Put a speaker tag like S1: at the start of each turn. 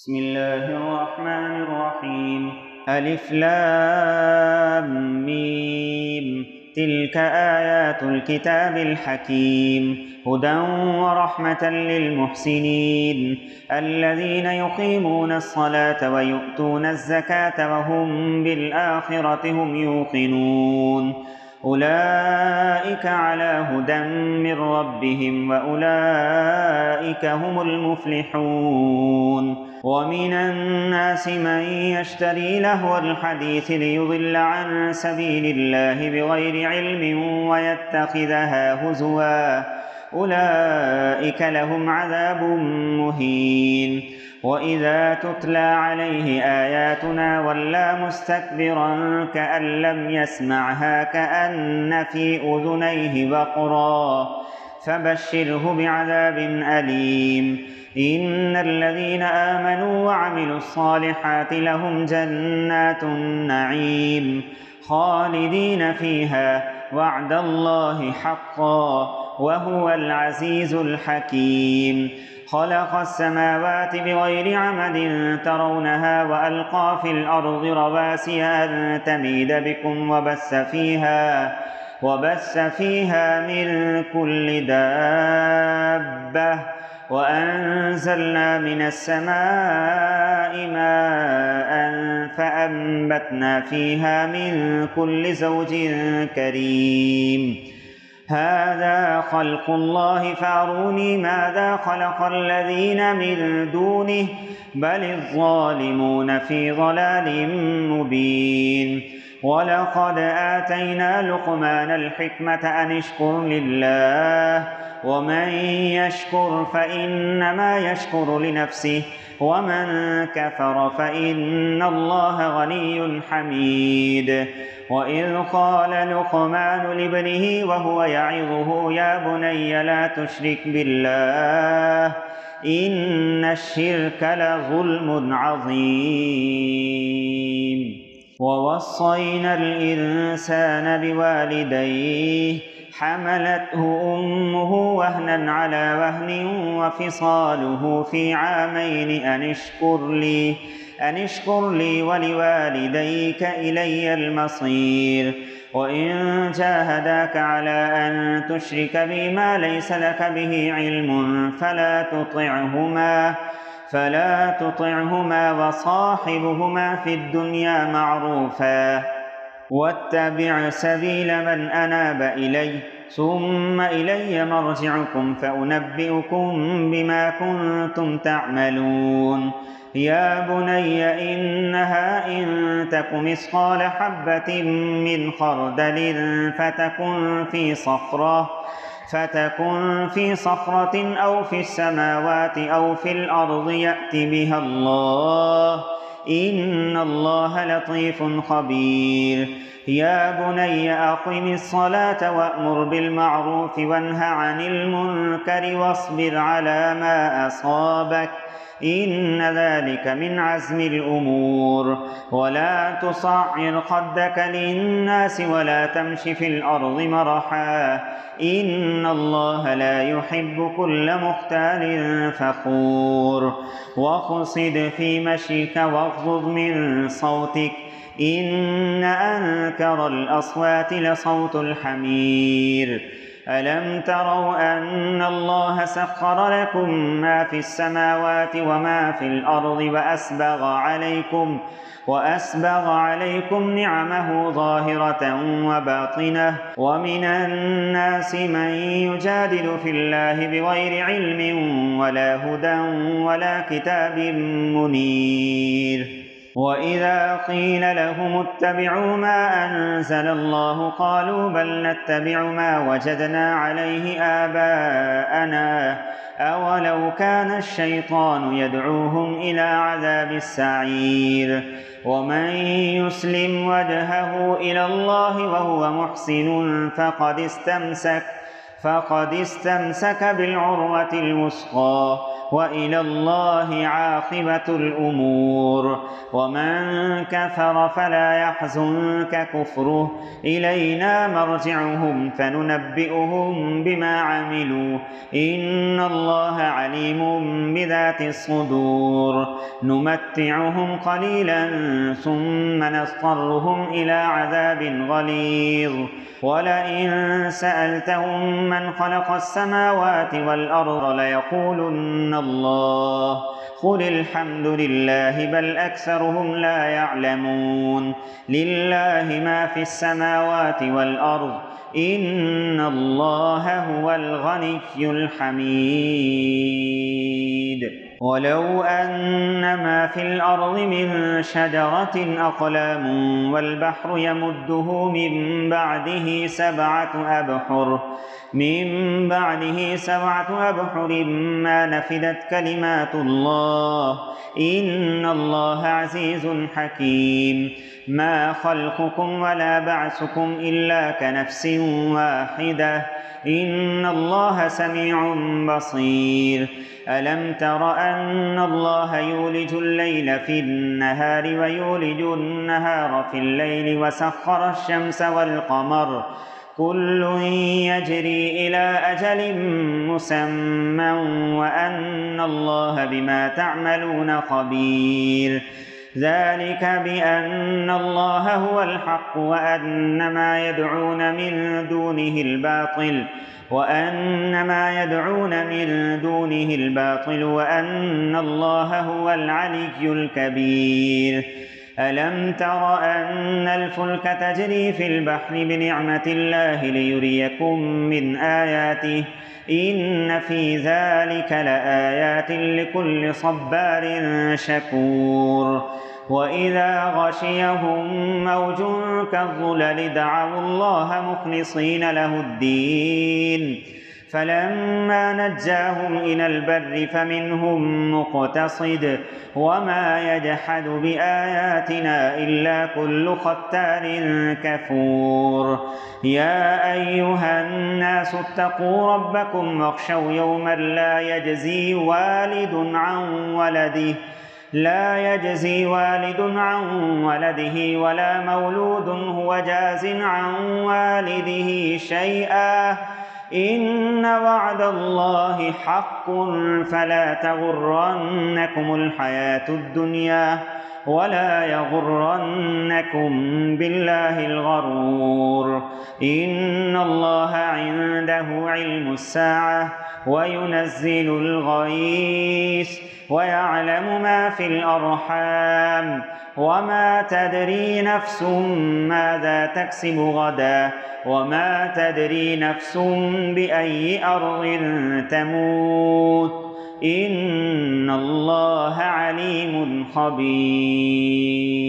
S1: بسم الله الرحمن الرحيم. ألف لام ميم. تلك آيات الكتاب الحكيم، هدى ورحمة للمحسنين الذين يقيمون الصلاة ويؤتون الزكاة وهم بالآخرة هم يوقنون. أولئك على هدى من ربهم وأولئك هم المفلحون. ومن الناس من يشتري لهو الحديث ليضل عن سبيل الله بغير علم ويتخذها هزوا، أولئك لهم عذاب مهين. وإذا تتلى عليه آياتنا ولى مستكبرا كأن لم يسمعها كأن في أذنيه وقرا، فبشره بعذاب أليم. إن الذين آمنوا وعملوا الصالحات لهم جنات النعيم خالدين فيها، وعد الله حقا وهو العزيز الحكيم. خلق السماوات بغير عمد ترونها وألقى في الأرض رواسي أن تميد بكم وبث فيها من كل دابة، وأنزلنا من السماء ماء فأنبتنا فيها من كل زوج كريم. هذا خلق الله فأروني ماذا خلق الذين من دونه بل الظالمون في ضلال مبين. ولقد آتينا لقمان الحكمة أن اشكر لله، ومن يشكر فإنما يشكر لنفسه، ومن كفر فإن الله غني حميد. وإذ قال لقمان لابنه وهو يعظه يا بني لا تشرك بالله إن الشرك لظلم عظيم. ووصينا الإنسان بوالديه حملته أمه وهنا على وهن وفصاله في عامين أن اشكر لي ولوالديك إلي المصير. وإن جاهداك على أن تشرك بي ما ليس لك به علم فلا تطعهما وصاحبهما في الدنيا معروفا، واتبع سبيل من أناب إلي ثم إلي مرجعكم فأنبئكم بما كنتم تعملون. يا بني إنها إن تك مثقال حبة من خردل فتكن في صخرة أو في السماوات أو في الأرض يأت بها الله، إن الله لطيف خبير. يا بني أقم الصلاة وأمر بالمعروف وانه عن المنكر واصبر على ما أصابك، إن ذلك من عزم الأمور. ولا تصعر خدك للناس ولا تمش في الأرض مرحا، إن الله لا يحب كل مختال فخور. واقصد في مشيك واغضض من صوتك، إن أنكر الأصوات لصوت الحمير. ألم تروا أن الله سخر لكم ما في السماوات وما في الأرض وأسبغ عليكم نعمه ظاهرة وباطنة. ومن الناس من يجادل في الله بغير علم ولا هدى ولا كتاب منير. وإذا قيل لهم اتبعوا ما أنزل الله قالوا بل نتبع ما وجدنا عليه آباءنا أولو كان الشيطان يدعوهم إلى عذاب السعير. ومن يسلم وجهه إلى الله وهو محسن فقد استمسك بالعروة الوثقى، وإلى الله عاقبة الأمور. ومن كفر فلا يحزنك كفره، إلينا مرجعهم فننبئهم بما عملوا، إن الله عليم بذات الصدور. نمتعهم قليلا ثم نضطرهم إلى عذاب غليظ. ولئن سألتهم من خلق السماوات والأرض ليقولن الله، قل الحمد لله بل أكثرهم لا يعلمون. لله ما في السماوات والأرض، إن الله هو الغني الحميد. ولو أن ما في الأرض من شجرة أقلام والبحر يمده من بعده سبعة أبحر ما نفدت كلمات الله، إن الله عزيز حكيم. ما خلقكم ولا بعثكم إلا كنفس واحدة، إن الله سميع بصير. ألم تر أن الله يولج الليل في النهار ويولج النهار في الليل وسخر الشمس والقمر كل يجري إلى أجل مسمى وأن الله بما تعملون خبير. ذلك بأن الله هو الحق وأن ما يدعون من دونه الباطل وأن الله هو العلي الكبير. ألم تر أن الفلك تجري في البحر بنعمة الله ليريكم من آياته، إن في ذلك لآيات لكل صبار شكور. وإذا غشيهم موج كالظلل دعوا الله مخلصين له الدين، فلما نجاهم إلى البر فمنهم مقتصد، وما يجحد بآياتنا إلا كل ختار كفور. يا أيها الناس اتقوا ربكم واخشوا يوما لا يجزي والد عن ولده ولا مولود هو جاز عن والده شيئا، إن وعد الله حق فلا تغرنكم الحياة الدنيا ولا يغرنكم بالله الغرور. إن الله عنده علم الساعة وينزل الغيث ويعلم ما في الأرحام، وما تدري نفس ماذا تكسب غدا، وما تدري نفس بأي أرض تموت، إن الله عليم خبير.